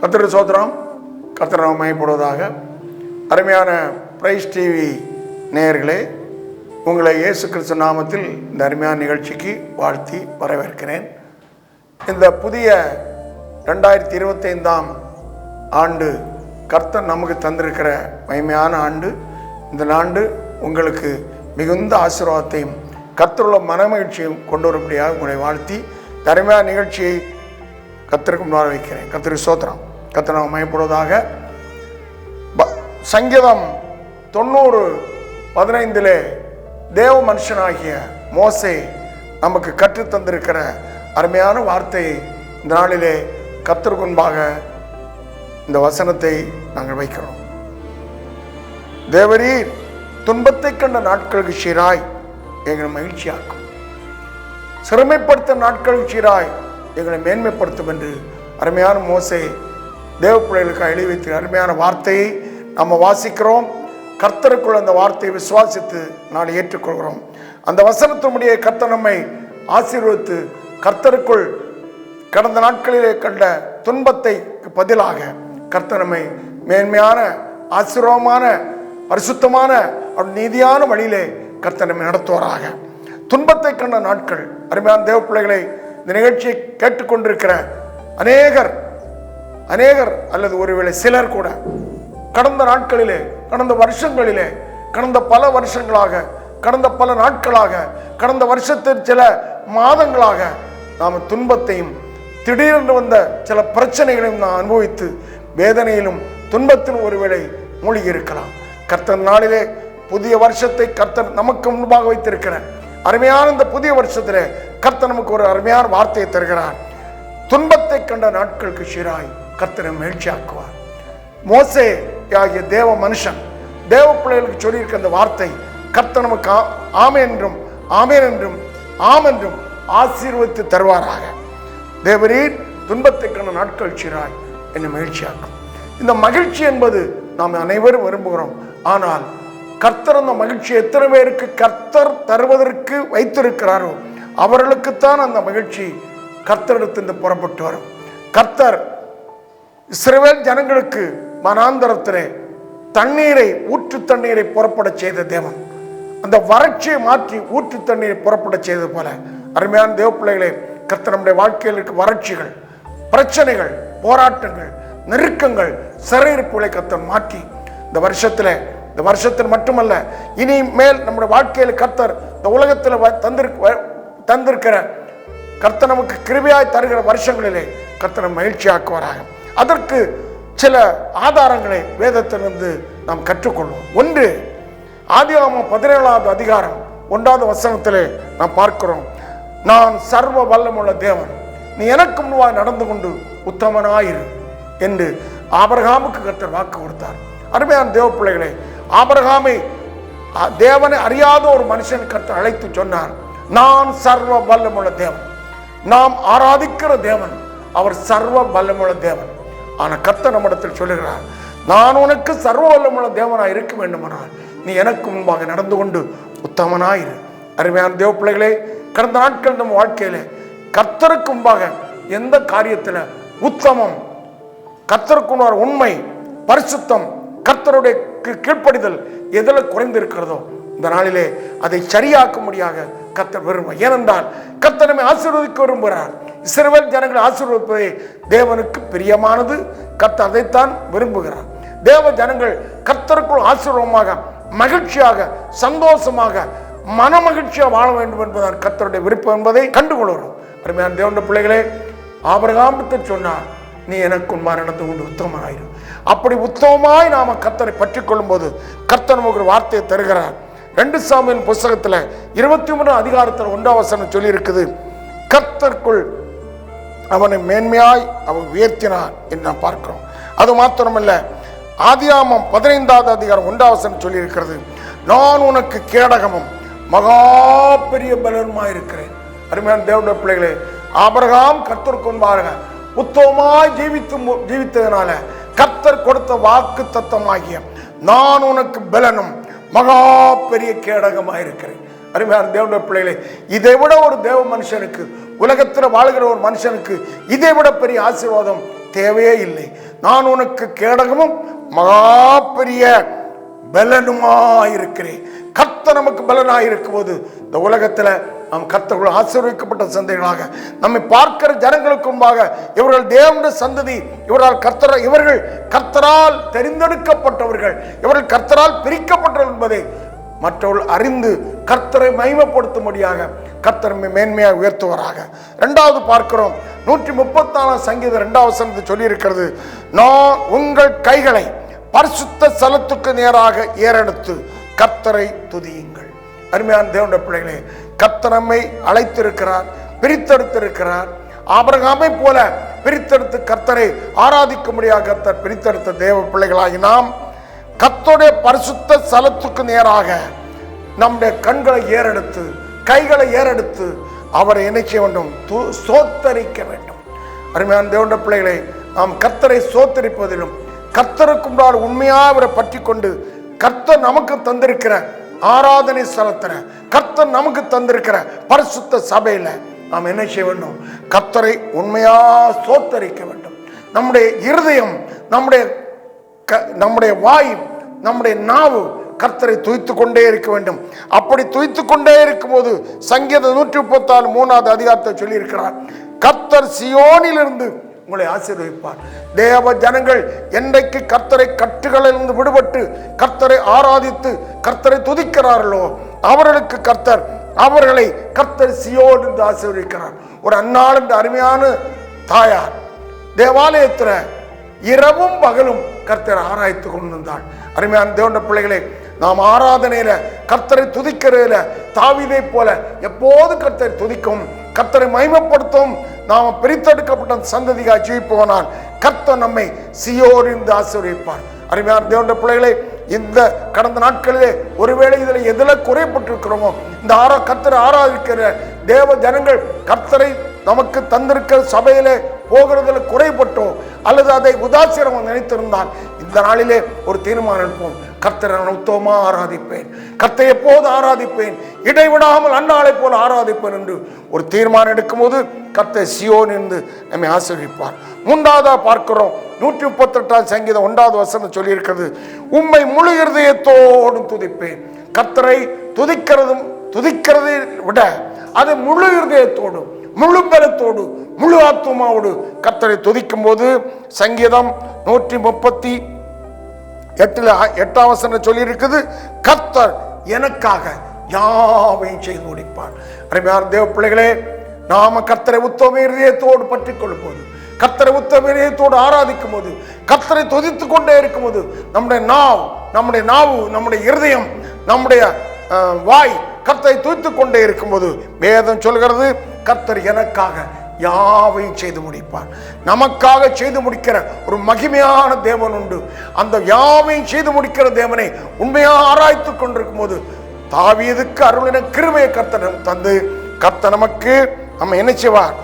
கர்த்தருக்கு ஸ்தோத்திரம். கர்த்தர் நாமம் மகிமைப்படுவதாக. அருமையான பிரைஸ் டிவி நேயர்களே, உங்களை இயேசு கிறிஸ்து நாமத்தில் இந்த அருமையான நிகழ்ச்சிக்கு வாழ்த்தி வரவேற்கிறேன். இந்த புதிய 2025 ஆண்டு கர்த்தர் நமக்கு தந்திருக்கிற மகிமையான ஆண்டு. இந்த ஆண்டு உங்களுக்கு மிகுந்த ஆசீர்வாதத்தையும் கர்த்தருள்ள மனமகிழ்ச்சியும் கொண்டு வரும்படியாக உங்களை வாழ்த்தி அருமையான நிகழ்ச்சியை கர்த்தருக்கு முன்னால் வைக்கிறேன். கர்த்தருக்கு ஸ்தோத்திரம். கர்த்தர் நாமம் மகிமைப்படுவதாக. சங்கீதம் 90:15 தேவ மனுஷனாகிய மோசே நமக்கு கற்றுத்தந்திருக்கிற அருமையான வார்த்தையை இந்த நாளிலே கர்த்தருக்கு முன்பாக இந்த வசனத்தை நாங்கள் வைக்கிறோம். தேவரீர் துன்பத்தை கண்ட நாட்களுக்கு சீராய் எங்களை மகிழ்ச்சியாக்கும், சிறுமைப்படுத்த நாட்களுக்கு சீராய் எங்களை மேன்மைப்படுத்தும் என்று அருமையான மோசே தேவ பிள்ளைகளுக்கு எழுதி வைத்து அருமையான வார்த்தையை நம்ம வாசிக்கிறோம். கர்த்தருக்குள் அந்த வார்த்தையை விசுவாசித்து நான் ஏற்றுக்கொள்கிறோம். அந்த வசனத்தினுடைய கர்த்தர் நம்மை ஆசீர்வதித்து கர்த்தருக்குள் கடந்த நாட்களிலே கண்ட துன்பத்தை பதிலாக கர்த்தர் நம்மை மேன்மையான ஆசீர்வாதமான பரிசுத்தமான நீதியான வழியிலே கர்த்தர் நம்மை நடத்துவாராக. துன்பத்தை கண்ட நாட்கள். அருமையான தேவ பிள்ளைகளை, இந்த நிகழ்ச்சியை கேட்டுக்கொண்டிருக்கிற அநேகர் அல்லது ஒருவேளை சிலர் கூட கடந்த நாட்களிலே, கடந்த வருஷங்களிலே, கடந்த பல வருஷங்களாக, கடந்த பல நாட்களாக, கடந்த வருஷத்தில் சில மாதங்களாக நாம் துன்பத்தையும் திடீரென்று வந்த சில பிரச்சனைகளையும் நாம் அனுபவித்து வேதனையிலும் துன்பத்திலும் ஒருவேளை மூழ்கி இருக்கலாம். கர்த்தர் நாளிலே புதிய வருஷத்தை கர்த்தர் நமக்கு முன்பாக வைத்திருக்கிற அருமையான இந்த புதிய வருஷத்திலே கர்த்தர் நமக்கு ஒரு அருமையான வார்த்தையை தருகிறார். துன்பத்தை கண்ட நாட்களுக்கு சீராய் கர்த்தரை மகிழ்ச்சியாக்குவார். மோசே ஆகிய தேவ மனுஷன் தேவ பிள்ளைகளுக்கு சொல்லியிருக்க அந்த வார்த்தை கர்த்தர் நமக்கு ஆமென் என்றும் ஆமென் என்றும் ஆம் என்றும் ஆசீர்வதித்து தருவாராக. தேவரீர் துன்பத்தை கண்ட நாட்கள் சீராய் என்னை மகிழ்ச்சியாக்கும். இந்த மகிழ்ச்சி என்பது நாம் அனைவரும் விரும்புகிறோம். ஆனால் கர்த்தர் அந்த மகிழ்ச்சி எத்தனை பேருக்கு கர்த்தர் தருவதற்கு வைத்திருக்கிறாரோ அவர்களுக்குத்தான் அந்த மகிழ்ச்சி கர்த்தரிடத்திலிருந்து புறப்பட்டு வரும். கர்த்தர் இஸ்ரவேல் ஜனங்களுக்கு மனாந்தரத்திலே தண்ணீரை, ஊற்று தண்ணீரை புறப்பட செய்த தேவன், அந்த வறட்சியை மாற்றி ஊற்று தண்ணீரை புறப்பட செய்தது போல அருமையான தேவ பிள்ளைகளே, கர்த்தர் நம்முடைய வாழ்க்கையில் இருக்க வறட்சிகள், பிரச்சனைகள், போராட்டங்கள், நெருக்கங்கள், சிறையிருப்புகளை கர்த்தர் மாற்றி இந்த வருஷத்தில் மட்டுமல்ல, இனிமேல் நம்முடைய வாழ்க்கையில் கர்த்தர் இந்த உலகத்தில் தந்திருக்கிற கர்த்தர் நமக்கு கிருபையாய் தருகிற வருஷங்களிலே கர்த்தரை மகிழ்ச்சியாக்குவாராக. அதற்கு சில ஆதாரங்களை வேதத்திலிருந்து நாம் கற்றுக்கொள்வோம். ஒன்று, ஆதியாகமம் 17வது அதிகாரம் 1வது வசனத்திலே நாம் பார்க்கிறோம். நான் சர்வ வல்லமுள்ள தேவன், நீ எனக்கு முன்பாக நடந்து கொண்டு உத்தமனாயிரு என்று ஆபிரகாமுக்கு கர்த்தர் வாக்கு கொடுத்தார். அருமையான தேவ பிள்ளைகளே, ஆபிரகாமை தேவனை அறியாத ஒரு மனுஷன் கர்த்தர் அழைத்து சொன்னார், நான் சர்வ வல்லமுள்ள தேவன். நாம் ஆராதிக்கிற தேவன் அவர் சர்வ வல்லமுள்ள தேவன். ஆனால் கர்த்தர் நம்மிடத்தில் சொல்லுகிறார், நான் உனக்கு சர்வ வல்லமுள்ள தேவனாய் இருக்க வேண்டுமானால் நீ எனக்கு முன்பாக நடந்து கொண்டு உத்தமனாயிரு. அருமையான தேவ பிள்ளைகளே, கடந்த நாட்கள் நம்ம வாழ்க்கையில கர்த்தருக்கு முன்பாக எந்த காரியத்தில் உத்தமம், கர்த்தருக்கு உண்மை, பரிசுத்தம், கர்த்தருடைய கீழ்ப்படிதல் எதில் குறைந்திருக்கிறதோ இந்த நாளிலே அதை சரியாக்கும்படியாக கர்த்தர் விரும்புகிறார். ஏனென்றால் கர்த்தர் நம்மை ஆசீர்வதிக்க விரும்புகிறார். இஸ்ரவேல் ஜனங்களை ஆசீர்வதிப்பதே தேவனுக்கு பிரியமானது. கர்த்தர் அதைத்தான் விரும்புகிறார். தேவ ஜனங்கள் கர்த்தருக்குள் ஆசீர்வாதமாக, மகிழ்ச்சியாக, சந்தோஷமாக, மன மகிழ்ச்சியாக வாழ வேண்டும் என்பதுதான் கர்த்தருடைய விருப்பம் என்பதை கண்டுகொள்கிறோம். அருமையான தேவனுடைய பிள்ளைகளே, ஆபிரகாமுக்கு சொன்னார், நீ எனக்கு உண்மை நடந்து கொண்டு உத்தமனாயிரு. அப்படி உத்தமமாய் நாம கர்த்தரை பற்றி கொள்ளும் போது கர்த்தர் நமக்கு ஒரு வார்த்தையை தருகிறார். 2 சாமுவேல் புஸ்தகத்தில் 23 அதிகாரத்தில் 1வது வசனம் சொல்லி இருக்குது, கர்த்தருக்குள் அவனை மேன்மையாய் அவன் உயர்த்தினார் என்று நாம் பார்க்கிறோம். அது மாத்திரமல்ல, ஆதியாகமம் 15வது அதிகாரம் 1வது வசனம் சொல்லி இருக்கிறது, நான் உனக்கு கேடகமும் மகா பெரிய பலனுமாய் இருக்கிறேன். அருமையான தேவனுடைய பிள்ளைகளே, ஆபிரகாம் கர்த்தருக்கு முன்பாக உத்தமமாய் ஜீவித்ததனால கர்த்தர் கொடுத்த வாக்கு தத்தமாகிய நான் உனக்கு பலனும் மகா பெரிய கேடகமாயிருக்கிறேன். அருமையான தேவனுடைய பிள்ளைகளே, இதை விட ஒரு தேவ மனுஷனுக்கு, உலகத்தில் வாழ்கிற ஒரு மனுஷனுக்கு இதை விட பெரிய ஆசீர்வாதம் தேவையே இல்லை. நான் உனக்கு கேடகமும் மகா பெரிய பலனுமாயிருக்கிறேன். கர்த்தர் நமக்கு பலனாயிருக்கும் போது இந்த உலகத்துல நாம் கர்த்தர்கள் ஆசீர்வதிக்கப்பட்ட சந்ததிகளாக நம்மை பார்க்கிற ஜனங்களுக்கு முன்பாக இவர்கள் தேவனுடைய சந்ததி, இவர்கள் கர்த்தரால் தெரிந்தெடுக்கப்பட்டவர்கள், இவர்கள் கர்த்தரால் பிரிக்கப்பட்டவர்கள் என்பதை மற்றவர்கள் அறிந்து கர்த்தரை மகிமைப்படுத்தும்படியாக கர்த்தர் மேன்மையாக உயர்த்துவராக. இரண்டாவது பார்க்கிறோம், 134 சங்கீதம் 2வது வசனத்தை சொல்லி இருக்கிறது, நான் உங்கள் கைகளை பரிசுத்த ஸ்தலத்துக்கு நேராக ஏறெடுத்து கர்த்தரை துதியுங்கள். அருமையான தேவனுடைய பிள்ளைகளே, கர்த்தர் நம்மை அழைத்திருக்கிறார், பிரித்தெடுத்திருக்கிறார். ஆபிரகாமை போல பிரித்தெடுத்து கர்த்தரை ஆராதிக்கும்படியாக கர்த்தர் பிரித்தெடுத்த தேவ பிள்ளைகளாகி நாம் கர்த்தருடைய பரிசுத்த ஸ்தலத்துக்கு நேராக நம்முடைய கண்களை ஏறெடுத்து கைகளை ஏறெடுத்து அவரை என்ன செய்ய வேண்டும்? சோத்தரிக்க வேண்டும். அருமையான தேவனுடைய பிள்ளைகளை, நாம் கர்த்தரை சோத்தரிப்பதிலும் கர்த்தருக்கு முன்னால் உண்மையாக அவரை பற்றி கொண்டு கர்த்தர் நமக்கு தந்திருக்கிற ஆராதனை ஸ்தலத்துல, கர்த்தர் நமக்கு தந்திருக்கிற பரிசுத்த சபையில நாம் என்ன செய்ய வேண்டும்? கர்த்தரை உண்மையா சோத்தரிக்க வேண்டும். நம்முடைய இருதயம், நம்முடைய வாய், நம்முடைய நாவு கர்த்தரை துய்த்து கொண்டே இருக்க வேண்டும். அப்படி துய்த்து கொண்டே இருக்கும் போது சங்கீதம் 134 3வது அதிகாரத்தை சொல்லி இருக்கிறார், கர்த்தர் சியோனிலிருந்து உங்களை ஆசீர்வதிப்பார். தேவ ஜனங்கள் என்றைக்கு கர்த்தரை கட்டுகளிலிருந்து விடுபட்டு கர்த்தரை ஆராதித்து கர்த்தரை துதிக்கிறார்களோ அவர்களை கர்த்தர் சியோன் என்று ஆசீர்வதிக்கிறார். ஒரு அன்னாள் என்ற அருமையான தாயார் தேவாலயத்தில் இரவும் பகலும் கர்த்தரை ஆராய்த்து கொண்டிருந்தாள். அருமையான தேவனுடைய பிள்ளைகளே, நாம் ஆராதனையில கர்த்தரை துதிக்கிறதுல தாவீதை போல எப்போது கர்த்தரை துதிக்கும், கர்த்தரை மகிமைப்படுத்தும் நாம் பிரித்தெடுக்கப்பட்ட சந்ததியாக ஜீவிப்போனால் கர்த்தர் நம்மை சியோனிலிருந்து ஆசீர்வதிப்பார். அருமையான தேவனுடைய பிள்ளைகளே, இந்த கடந்த நாட்களிலே ஒருவேளை இதில் எதில் குறைப்பட்டிருக்கிறோமோ, இந்த கர்த்தரை ஆராதிக்கிற தேவ ஜனங்கள் கர்த்தரை நமக்கு தந்திருக்கிற சபையிலே போகிறதுல குறைபட்டோ அல்லது அதை உதாசீனம் நினைத்திருந்தால் இந்த நாளிலே ஒரு தீர்மானம் எடுப்போம், கர்த்தரை நான் உத்தமமா ஆராதிப்பேன், கர்த்தரை எப்போது ஆராதிப்பேன், இடைவிடாமல் அந்நாளை போல ஆராதிப்பேன் என்று ஒரு தீர்மானம் எடுக்கும்போது கர்த்தர் சியோன் என்று நம்மை ஆசீர்வதிப்பார். 3வது பார்க்கிறோம், 138 சங்கீதம் 1வது வசனம் சொல்லி இருக்கிறது, உம்மை முழு இருதயத்தோடு துதிப்பேன். கர்த்தரை துதிக்கிறதை விட அது முழு இருதயத்தோடு முழு பலத்தோடு முழு ஆத்துமாவோடு கர்த்தரை துதிக்கும் போது சங்கீதம் 138 வசனம் சொல்லி இருக்குது, கர்த்தர் எனக்காக யாவையும் செய்து முடிப்பார். அருமையான தேவ பிள்ளைகளே, நாம கர்த்தரை உத்தம இருதயத்தோடு பற்றி கொள்ளும் போது, கர்த்தரை உத்தம இருதயத்தோடு ஆராதிக்கும் போது, கர்த்தரை துதித்து கொண்டே இருக்கும் போது நம்முடைய நாவு நம்முடைய இருதயம் நம்முடைய வாய் கர்த்தரை துதித்து கொண்டே இருக்கும்போது வேதம் சொல்கிறது, கர்த்தர் எனக்காக யாவையும் செய்து முடிப்பார். நமக்காக செய்து முடிக்கிற ஒரு மகிமையான தேவன் உண்டு. அந்த யாவையும் செய்து முடிக்கிற தேவனை உண்மையாக ஆராய்த்து கொண்டிருக்கும் போது தாவீதுக்கு அருளின கிருபையை கர்த்தர் தந்து கர்த்தர் நமக்கு நம்ம என்ன செய்வார்?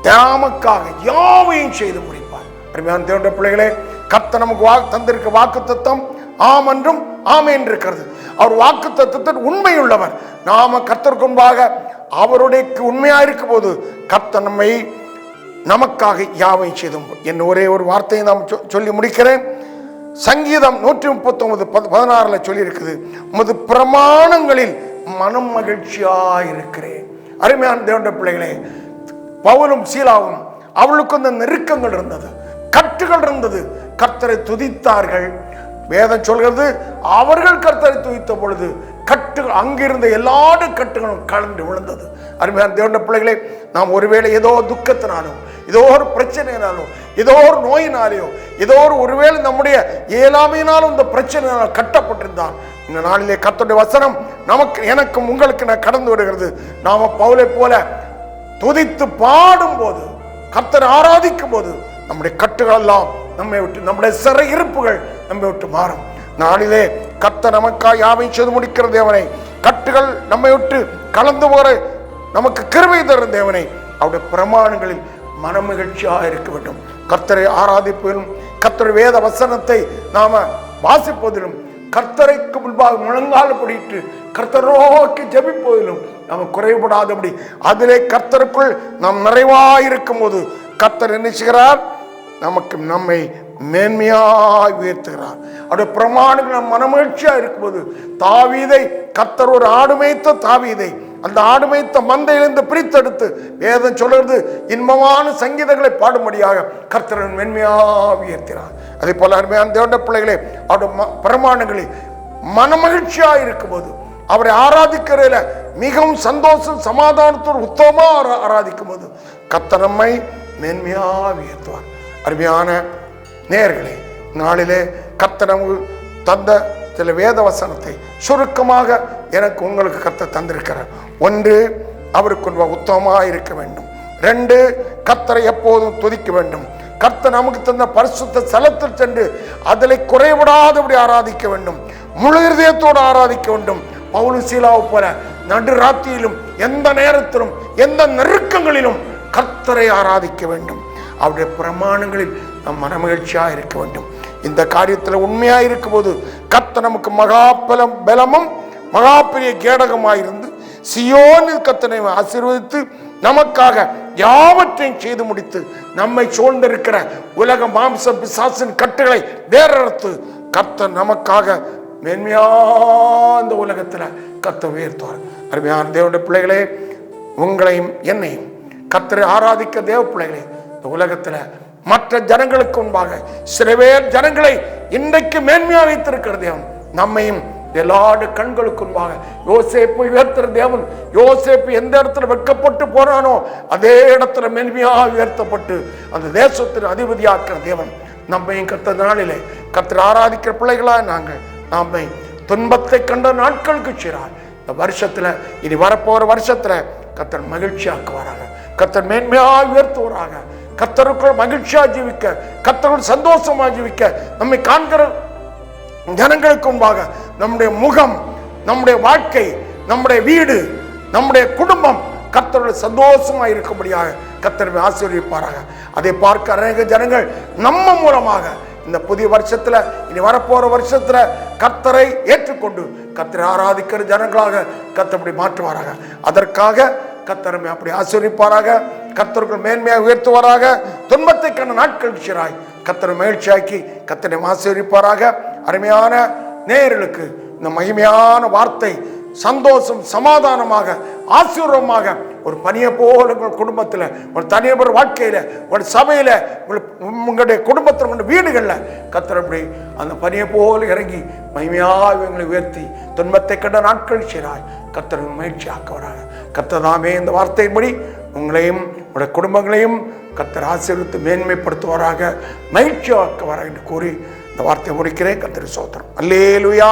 நமக்காக யாவையும் செய்து முடிப்பார். அருமையான தேவனுடைய பிள்ளைகளே, கர்த்தர் நமக்கு தந்திருக்க வாக்குத்தத்தம் ஆம் என்றும் ஆமென் இருக்கிறது. அவர் வாக்கு தத்தத்தில் உண்மை உள்ளவர். நாம கர்த்தருக்கு முன்பாக அவருடைய உண்மையா இருக்கும் போது கர்த்தர் நம்மை நமக்காக யாவையும் செய்தும். என் ஒரே ஒரு வார்த்தையை நாம் சொல்லி முடிக்கிறேன். சங்கீதம் 139:16 சொல்லி இருக்குது, உமது பிரமாணங்களில் மனம் மகிழ்ச்சியாயிருக்கிறேன். அருமையான தேவனுடைய பிள்ளைகளே, பவுலும் சீலாவும் அவளுக்கு அந்த நெருக்கங்கள் இருந்தது, கட்டுகள் இருந்தது, கர்த்தரை துதித்தார்கள். வேதம் சொல்கிறது, அவர்கள் கர்த்தரை துதித்த பொழுது அங்கிருந்த எல்லா கட்டுகளும் கலந்து விழுந்தது. அருமையான தேவனுடைய பிள்ளைகளே, நாம் ஒருவேளை ஏதோ துக்கத்தினாலும், ஏதோ ஒரு பிரச்சனையினாலும், ஏதோ ஒரு நோயினாலேயோ, ஏதோ ஒருவேளை நம்முடைய இயலாமையினாலும் இந்த பிரச்சனையினால் கட்டப்பட்டிருந்தால் இந்த நாளிலே கர்த்தருடைய வசனம் எனக்கும் உங்களுக்கு நான் கடந்து விடுகிறது. நாம பவுலை போல துதித்து பாடும் போது, கர்த்தரை ஆராதிக்கும் போது நம்முடைய கட்டுகள் எல்லாம் நம்மை விட்டு, நம்முடைய சிறை இருப்புகள் நம்மை விட்டு மாறும். நாளிலே கர்த்தர் நமக்காக யாவையும் செய்து முடிக்கிற தேவனை, கட்டுகள் நம்மை விட்டு கலந்து போற நமக்கு கிருபை தரும் தேவனை, அவருடைய பிரமாணங்களில் மனமகிழ்ச்சியாக இருக்க வேண்டும். கர்த்தரை ஆராதிப்பதிலும், கர்த்தர் வேத வசனத்தை நாம வாசிப்பதிலும், கர்த்தரைக்கு முன்பாக முழங்கால் படிட்டு கர்த்தரோக்கி ஜெபிப்பதிலும் நாம் குறைபடாதபடி, அதிலே கர்த்தருக்குள் நாம் நிறைவாயிருக்கும் போது கர்த்தர் என்ன செய்கிறார்? நமக்கு நம்மை மேன்மையாய் உயர்த்துகிறார். அவருடைய பிரமாணங்கள் மனமகிழ்ச்சியா இருக்கும்போது, தாவீதை கர்த்தர் ஒரு ஆடு மேய்த்த தாவீதை அந்த ஆடு மேய்த்த மந்தையிலிருந்து பிரித்தெடுத்து வேதம் சொல்றது இன்பமான சங்கீதங்களை பாடும்படியாக கர்த்தர் மேன்மையாக உயர்த்தினார். அதே போல அருமையான தேவனுடைய பிள்ளைகளே, அவருடைய பிரமாணங்களில் மனமகிழ்ச்சியா இருக்கும்போது, அவரை ஆராதிக்கிறதுல மிகவும் சந்தோஷம் சமாதானத்தோடு உத்தமமா ஆராதிக்கும் போது கர்த்தர் நம்மை மேன்மையாக உயர்த்துவார். அருமையான நேயர்களே, நாளிலே கர்த்தர் நமக்கு தந்த சில வேத வசனத்தை சுருக்கமாக எனக்கு உங்களுக்கு கர்த்தர் தந்திருக்கிறார். ஒன்று, அவருக்கு உத்தமமாக இருக்க வேண்டும். 2, கர்த்தரை எப்போதும் துதிக்க வேண்டும். கர்த்தர் நமக்கு தந்த பரிசுத்த ஸ்தலத்தில் சென்று அதில் குறைவிடாதபடி ஆராதிக்க வேண்டும். முழு இதயத்தோடு ஆராதிக்க வேண்டும். பவுல் சீலாவை போல நடுராத்திரியிலும் எந்த நேரத்திலும் எந்த நெருக்கங்களிலும் கர்த்தரை ஆராதிக்க வேண்டும். அவருடைய பிரமாணங்களில் நம் மனமகிழ்ச்சியாக இருக்க வேண்டும். இந்த காரியத்தில் உண்மையாக இருக்கும்போது கர்த்தர் நமக்கு பலமும் மகா பெரிய கேடகமாயிருந்து சியோனில் கர்த்தரை ஆசீர்வதித்து நமக்காக யாவற்றையும் செய்து முடித்து நம்மை சூழ்ந்திருக்கிற உலக மாம்ச பிசாசின் கட்டுகளை வேறறுத்து கர்த்தர் நமக்காக மேன்மையா இந்த உலகத்தில் கர்த்தர் உயர்த்துவார். அருமையான தேவனுடைய பிள்ளைகளே, உங்களையும் என்னையும் கர்த்தரை ஆராதிக்க தேவ பிள்ளைகளே, இந்த உலகத்துல மற்ற ஜனங்களுக்கு முன்பாக சில பேர் ஜனங்களை இன்றைக்கு மேன்மையாக வைத்திருக்கிற தேவன் நம்மையும் எல்லா கண்களுக்கு முன்பாக யோசேப்பை உயர்த்துற தேவன். யோசேப்பு எந்த இடத்துல வெட்கப்பட்டு போறானோ அதே இடத்துல மேன்மையாக உயர்த்தப்பட்டு அந்த தேசத்தின் அதிபதியாக்குற தேவன் நம்மையும் கர்த்தர் நாளிலே கர்த்தர் ஆராதிக்கிற பிள்ளைகளா நாங்கள் நம்மை துன்பத்தை கண்ட நாட்களுக்கு செய்றார். இந்த வருஷத்துல இனி வரப்போற வருஷத்துல கர்த்தர் மகிழ்ச்சியாக்குவாராக, கர்த்தர் மேன்மையாக உயர்த்துவாராக, கர்த்தருக்குள் மகிழ்ச்சியா ஜீவிக்க, கர்த்தருக்குள் சந்தோஷமா ஜீவிக்க, நம்மை காண்கிற ஜனங்களுக்கு முன்பாக நம்முடைய முகம், நம்முடைய வாழ்க்கை, நம்முடைய வீடு, நம்முடைய குடும்பம் கர்த்தருடைய சந்தோஷமா இருக்கும்படியாக கர்த்தரை ஆசீர்வதிப்பாராக. அதை பார்க்க அநேக ஜனங்கள் நம்ம மூலமாக இந்த புதிய வருஷத்துல இனி வரப்போற வருஷத்துல கர்த்தரை ஏற்றுக்கொண்டு கர்த்தரை ஆராதிக்கிற ஜனங்களாக கர்த்தரை மாற்றுவாராக. அதற்காக கர்த்தரை அப்படி ஆசீர்வதிப்பாராக. கர்த்தர்கள் மேன்மையாக உயர்த்துவாராக. துன்பத்தை கண்ட நாட்கள் சிறாய் கர்த்தரை மகிழ்ச்சியாக்கி கர்த்தரை ஆசீர்வதிப்பாராக. அருமையான நேயர்களுக்கு இந்த மகிமையான வார்த்தை சந்தோஷம் சமாதானமாக ஆசீர்வாதமாக ஒரு பனியை போல உங்கள் குடும்பத்தில், ஒரு தனிநபர் வாழ்க்கையில், ஒரு சபையில், உங்களுடைய குடும்பத்தில், உங்களுடைய வீடுகளில் கர்த்தர் அந்த பனியை போல இறங்கி மகிமையாக இவங்களை உயர்த்தி துன்பத்தை கண்ட நாட்கள் செய்கிறாய் கர்த்தர் மகிழ்ச்சி ஆக்குவாராக. கர்த்தர் தாமே இந்த வார்த்தையின்படி உங்களையும் உங்களுடைய குடும்பங்களையும் கர்த்தர் ஆசீர்வதித்து மேன்மைப்படுத்துவாராக, மகிழ்ச்சி ஆக்குவாராக என்று கூறி இந்த வார்த்தை முடிக்கிறேன். கர்த்தர் ஸ்தோத்திரம். அல்லேலூயா.